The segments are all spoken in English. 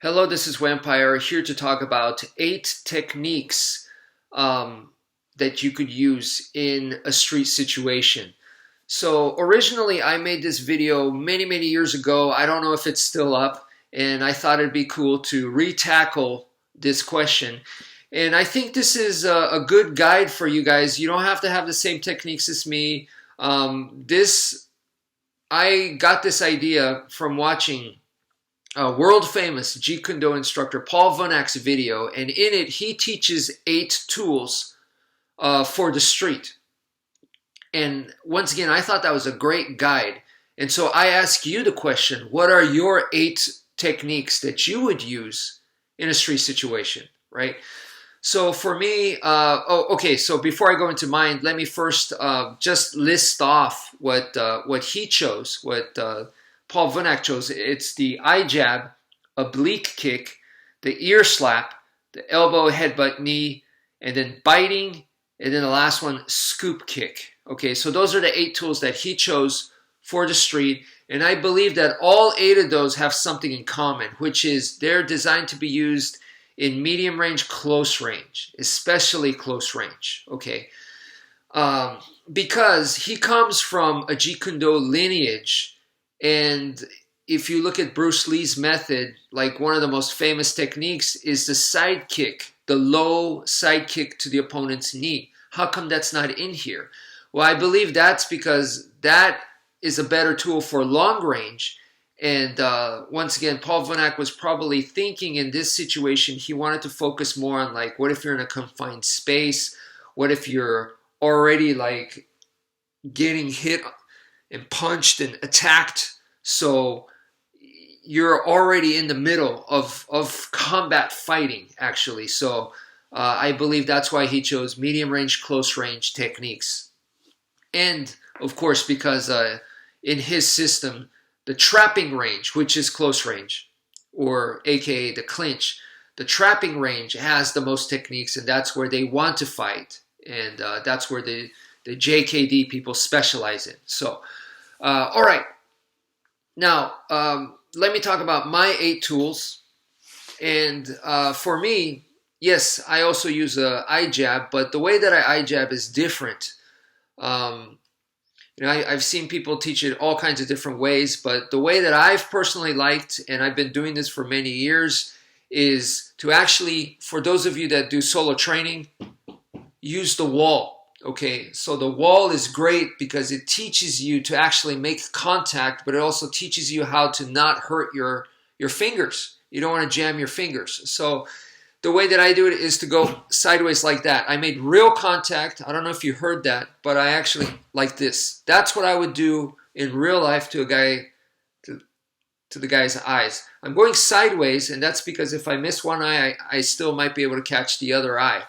Hello, this is wmpyr here to talk about 8 techniques that you could use in a street situation. So originally I made this video many years ago. I don't know if it's still up, and I thought it'd be cool to re-tackle this question. And I think this is a good guide for you guys. You don't have to have the same techniques as me. I got this idea from watching world famous Jeet Kune Do instructor Paul Vunak's video, and in it he teaches 8 tools for the street. And once again, I thought that was a great guide. And so I ask you the question, what are your 8 techniques that you would use in a street situation, right? So for me, so before I go into mine, let me first just list off what he chose, what Paul Vunak chose. It's the eye jab, oblique kick, the ear slap, the elbow, headbutt, knee, and then biting, and then the last one, scoop kick. Okay, so those are the 8 tools that he chose for the street, and I believe that all 8 of those have something in common, which is they're designed to be used in medium range, close range, especially close range, okay? Because he comes from a Jeet Kune Do lineage, and if you look at Bruce Lee's method, like one of the most famous techniques is the side kick, the low side kick to the opponent's knee. How come that's not in here? Well, I believe that's because that is a better tool for long range. And once again, Paul Vunak was probably thinking in this situation, he wanted to focus more on like, what if you're in a confined space? What if you're already like getting hit and punched and attacked? So you're already in the middle of combat fighting, actually. So I believe that's why he chose medium range, close range techniques. And of course, because in his system, the trapping range, which is close range, or aka the clinch, the trapping range has the most techniques, and that's where they want to fight. And that's where the JKD people specialize in. So, all right. Now, let me talk about my 8 tools. And for me, yes, I also use a eye jab, but the way that I eye jab is different. I've seen people teach it all kinds of different ways, but the way that I've personally liked, and I've been doing this for many years, is to actually, for those of you that do solo training, use the wall. Okay, so the wall is great because it teaches you to actually make contact, but it also teaches you how to not hurt your fingers. You don't want to jam your fingers. So the way that I do it is to go sideways like that. I made real contact. I don't know if you heard that, but I actually like this. That's what I would do in real life to a guy, to the guy's eyes. I'm going sideways, and that's because if I miss one eye, I still might be able to catch the other eye.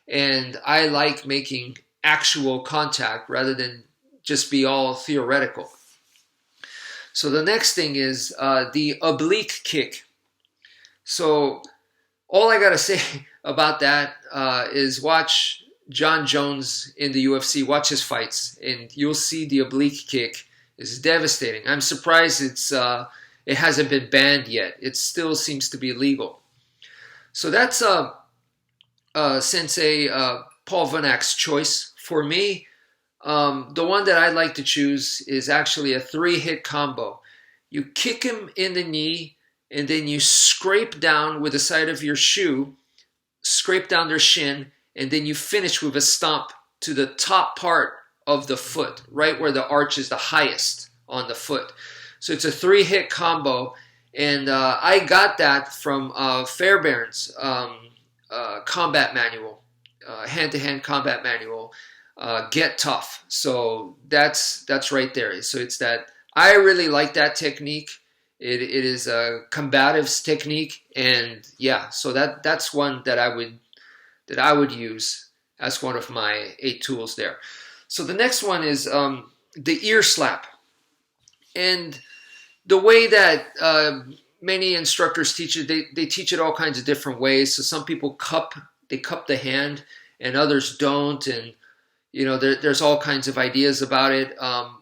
And I like making actual contact rather than just be all theoretical. So the next thing is the oblique kick. So all I gotta say about that is watch John Jones in the UFC, watch his fights, and you'll see the oblique kick is devastating. I'm surprised it hasn't been banned yet. It still seems to be legal. So that's Sensei Paul Vunak's choice. For me, the one that I like to choose is actually a 3-hit combo. You kick him in the knee, and then you scrape down with the side of your shoe, scrape down their shin, and then you finish with a stomp to the top part of the foot, right where the arch is the highest on the foot. So it's a 3-hit combo, and I got that from Fairbairn's combat manual, hand-to-hand combat manual, Get Tough. So that's right there. So it's that. I really like that technique. It is a combatives technique, and yeah, so that's one that I would use as one of my 8 tools there. So the next one is the ear slap, and the way that many instructors teach it, they teach it all kinds of different ways. So some people cup the hand, and others don't, and there's all kinds of ideas about it.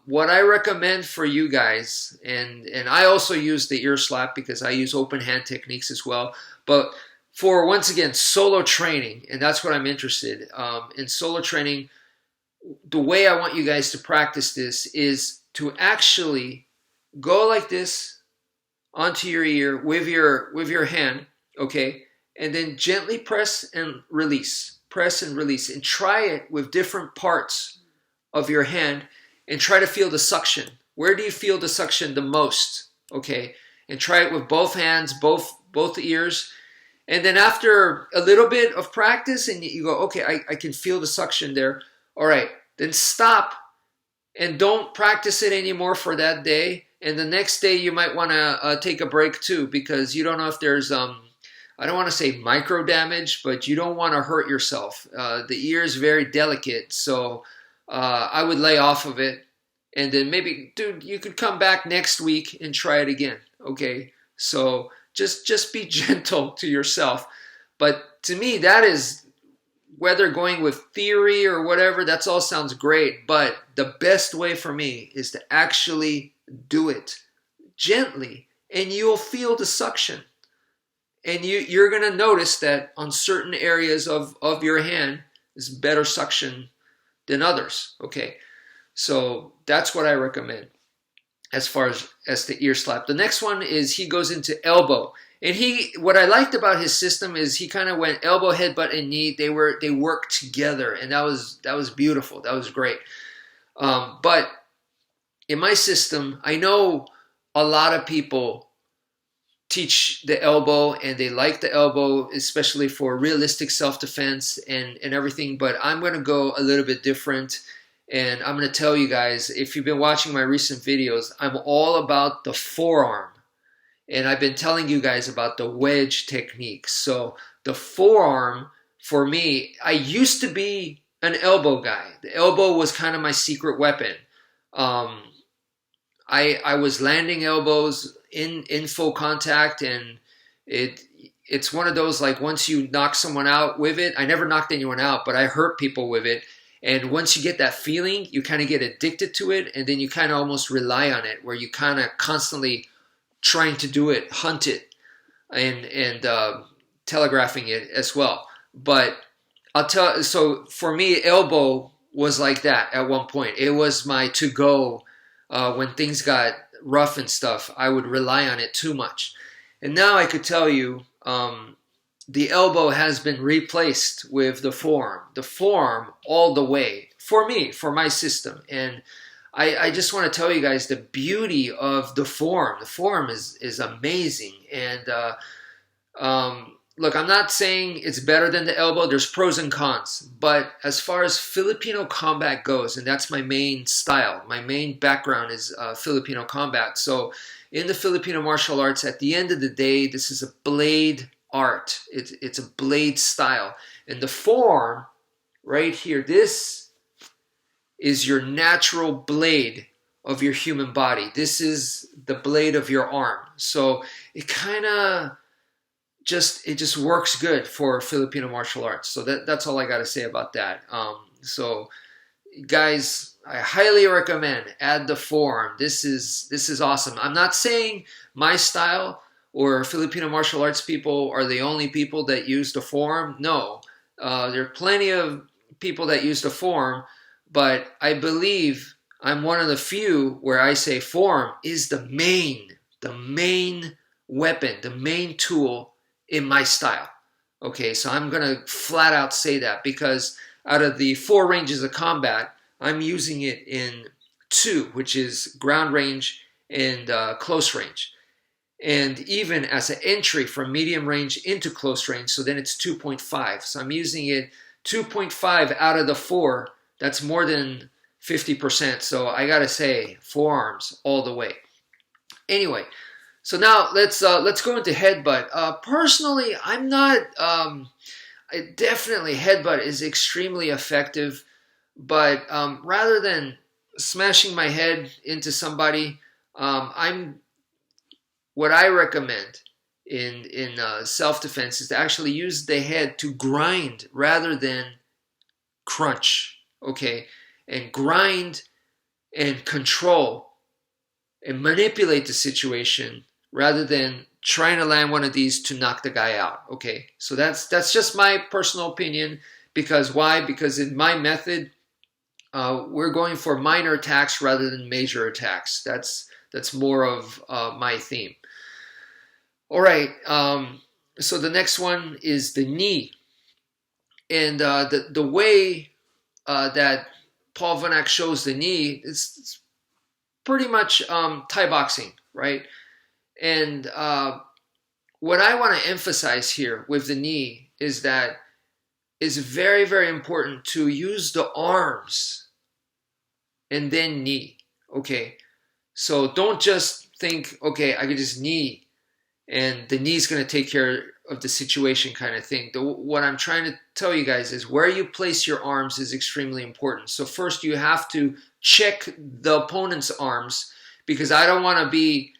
What I recommend for you guys, and I also use the ear slap because I use open hand techniques as well. But for, once again, solo training, and that's what I'm interested in solo training, the way I want you guys to practice this is to actually go like this onto your ear with your hand, okay? And then gently press and release, and try it with different parts of your hand and try to feel the suction. Where do you feel the suction the most? Okay, and try it with both hands, both ears. And then after a little bit of practice and you go, okay, I can feel the suction there. All right, then stop and don't practice it anymore for that day. And the next day you might want to take a break too, because you don't know if there's I don't want to say micro damage, but you don't want to hurt yourself. The ear is very delicate, so I would lay off of it. And then maybe, dude, you could come back next week and try it again, okay? So just be gentle to yourself. But to me, that is, whether going with theory or whatever, that all sounds great. But the best way for me is to actually do it gently, and you'll feel the suction. And you're going to notice that on certain areas of your hand is better suction than others, okay? So that's what I recommend as far as the ear slap. The next one is he goes into elbow. And what I liked about his system is he kind of went elbow, headbutt, and knee. They worked together, and that was beautiful. That was great. But in my system, I know a lot of people teach the elbow and they like the elbow, especially for realistic self-defense and everything, but I'm going to go a little bit different, and I'm going to tell you guys, if you've been watching my recent videos, I'm all about the forearm, and I've been telling you guys about the wedge technique. So the forearm, for me, I used to be an elbow guy. The elbow was kind of my secret weapon. I was landing elbows in full contact, and it's one of those, like, once you knock someone out with it, I never knocked anyone out, but I hurt people with it. And once you get that feeling, you kind of get addicted to it, and then you kind of almost rely on it, where you kind of constantly trying to do it, hunt it, and telegraphing it as well. But so for me, elbow was like that at one point. It was my to-go when things got rough and stuff. I would rely on it too much. And now I could tell you the elbow has been replaced with the forearm. The forearm all the way. For me, for my system. And I just want to tell you guys the beauty of the forearm. The forearm is amazing. And look, I'm not saying it's better than the elbow. There's pros and cons. But as far as Filipino combat goes, and that's my main style, my main background is Filipino combat. So in the Filipino martial arts, at the end of the day, this is a blade art. It's a blade style. And the forearm right here, this is your natural blade of your human body. This is the blade of your arm. So it kind of just works good for Filipino martial arts. So that's all I got to say about that. So guys, I highly recommend add the forearm. This is awesome. I'm not saying my style or Filipino martial arts people are the only people that use the forearm. No, there are plenty of people that use the forearm, but I believe I'm one of the few where I say forearm is the main weapon, the main tool in my style. Okay, so I'm going to flat out say that, because out of the 4 ranges of combat, I'm using it in 2, which is ground range and close range. And even as an entry from medium range into close range, so then it's 2.5. So I'm using it 2.5 out of the 4. That's more than 50%. So I got to say, forearms all the way. Anyway, so now let's go into headbutt. Personally, I'm not. Definitely, headbutt is extremely effective, but rather than smashing my head into somebody, what I recommend in self-defense is to actually use the head to grind rather than crunch. okay, and grind and control and manipulate the situation rather than trying to land one of these to knock the guy out. Okay, so that's just my personal opinion. Because why? Because in my method, we're going for minor attacks rather than major attacks. That's more of my theme. All right. So the next one is the knee, and the way that Paul Vunak shows the knee is pretty much Thai boxing, right? And what I want to emphasize here with the knee is that it's very, very important to use the arms and then knee. Okay, so don't just think, okay, I can just knee and the knee's going to take care of the situation kind of thing. What I'm trying to tell you guys is where you place your arms is extremely important. So first you have to check the opponent's arms, because I don't want to be,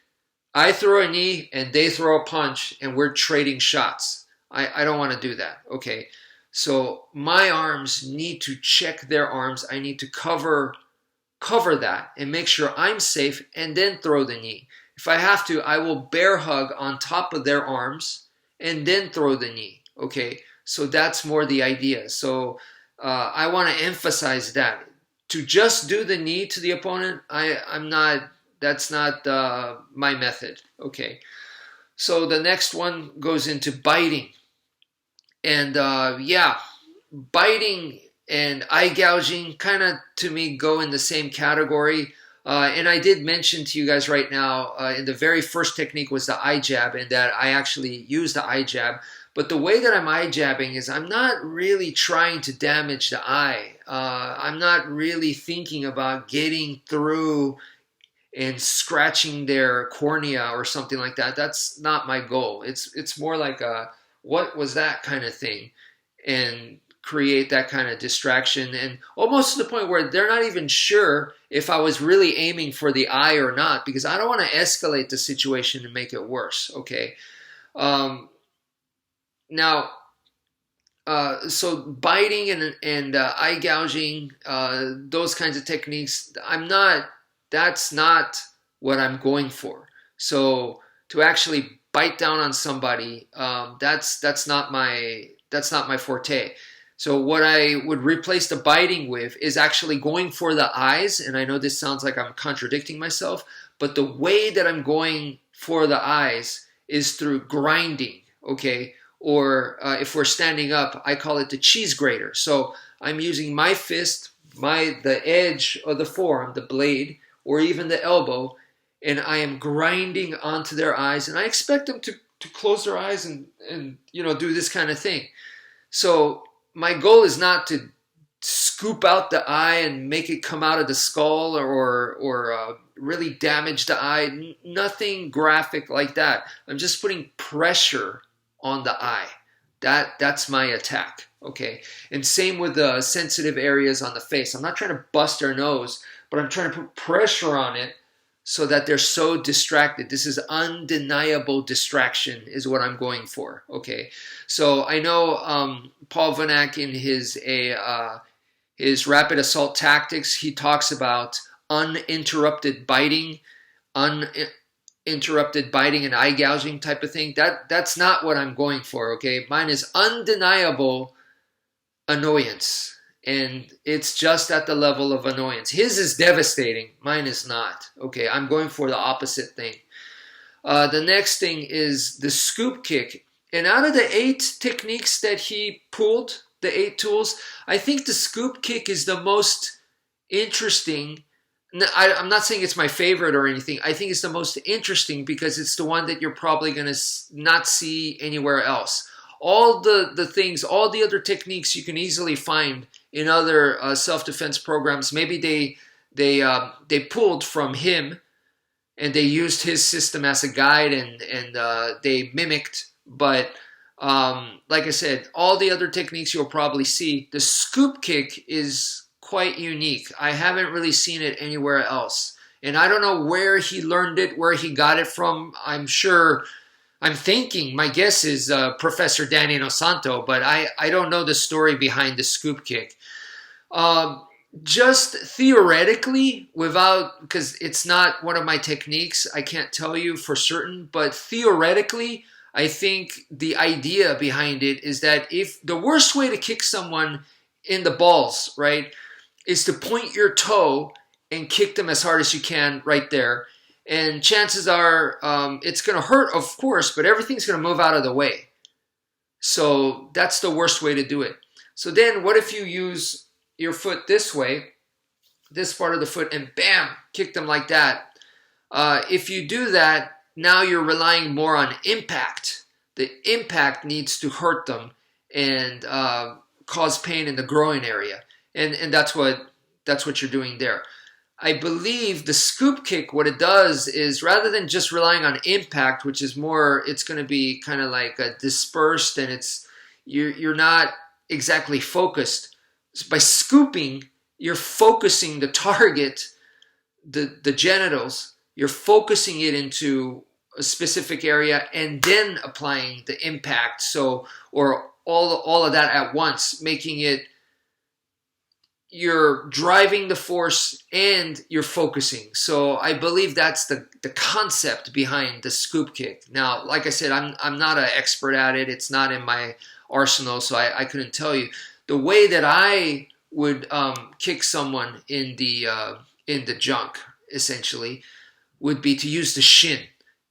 I throw a knee and they throw a punch and we're trading shots. I don't want to do that. Okay, so my arms need to check their arms. I need to cover that and make sure I'm safe and then throw the knee. If I have to, I will bear hug on top of their arms and then throw the knee. Okay, so that's more the idea. So I want to emphasize that. To just do the knee to the opponent, I'm not, that's not my method. Okay, so the next one goes into biting. And yeah, biting and eye gouging kind of, to me, go in the same category. And I did mention to you guys right now, in the very first technique was the eye jab, and that I actually use the eye jab. But the way that I'm eye jabbing is I'm not really trying to damage the eye. I'm not really thinking about getting through and scratching their cornea or something like that. That's not my goal. It's more like a, what was that kind of thing, and create that kind of distraction, and almost to the point where they're not even sure if I was really aiming for the eye or not, because I don't want to escalate the situation and make it worse. Okay. Now, so biting and eye gouging, those kinds of techniques, that's not what I'm going for. So to actually bite down on somebody, that's not my forte. So what I would replace the biting with is actually going for the eyes. And I know this sounds like I'm contradicting myself, but the way that I'm going for the eyes is through grinding, okay? Or if we're standing up, I call it the cheese grater. So I'm using my fist, the edge of the forearm, the blade, or even the elbow, and I am grinding onto their eyes, and I expect them to close their eyes and do this kind of thing. So my goal is not to scoop out the eye and make it come out of the skull or really damage the eye. Nothing graphic like that. I'm just putting pressure on the eye. That's my attack. Okay. And same with the sensitive areas on the face. I'm not trying to bust their nose, but I'm trying to put pressure on it so that they're so distracted. This is undeniable distraction is what I'm going for. Okay, so I know Paul Vunak in his rapid assault tactics, he talks about uninterrupted biting and eye gouging type of thing. That's not what I'm going for. Okay, mine is undeniable annoyance. And it's just at the level of annoyance. His is devastating. Mine is not. Okay, I'm going for the opposite thing. The next thing is the scoop kick. And out of the 8 techniques that he pulled, the 8 tools, I think the scoop kick is the most interesting. I'm not saying it's my favorite or anything. I think it's the most interesting because it's the one that you're probably going to not see anywhere else. All the things, all the other techniques you can easily find in other self-defense programs. Maybe they pulled from him and they used his system as a guide and they mimicked. But like I said, all the other techniques you'll probably see. The scoop kick is quite unique. I haven't really seen it anywhere else. And I don't know where he learned it, where he got it from. I'm thinking, my guess is Professor Danny Nosanto, but I don't know the story behind the scoop kick. Just theoretically, without, because it's not one of my techniques, I can't tell you for certain, but theoretically, I think the idea behind it is that if the worst way to kick someone in the balls, right, is to point your toe and kick them as hard as you can right there. And chances are it's going to hurt, of course, but everything's going to move out of the way. So that's the worst way to do it. So then what if you use your foot this way, this part of the foot, and bam, kick them like that? If you do that, now you're relying more on impact. The impact needs to hurt them and cause pain in the groin area. And that's what you're doing there. I believe the scoop kick, what it does is rather than just relying on impact, which is more, it's going to be kind of like a dispersed and you're not exactly focused. So by scooping, you're focusing the target, the genitals, you're focusing it into a specific area and then applying the impact. So, or all of that at once, making it, you're driving the force and you're focusing. So I believe that's the concept behind the scoop kick. Now, like I said, I'm not an expert at it. It's not in my arsenal, so I couldn't tell you. The way that I would kick someone in the junk, essentially, would be to use the shin.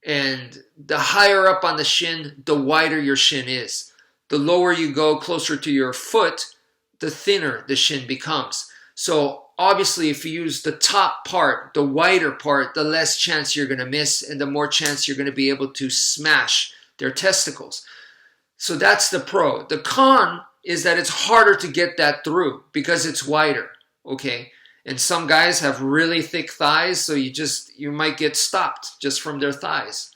And the higher up on the shin, the wider your shin is. The lower you go, closer to your foot, the thinner the shin becomes. So obviously if you use the top part, the wider part, the less chance you're going to miss and the more chance you're going to be able to smash their testicles. So that's the pro. The con is that it's harder to get that through because it's wider, okay? And some guys have really thick thighs, so you might get stopped just from their thighs.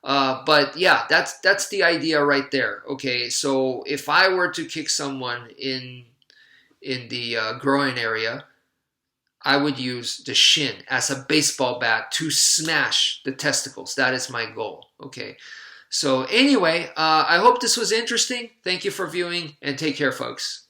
But yeah, that's the idea right there, okay? So if I were to kick someone in the groin area, I would use the shin as a baseball bat to smash the testicles. That is my goal, okay? So anyway, I hope this was interesting. Thank you for viewing, and take care, folks.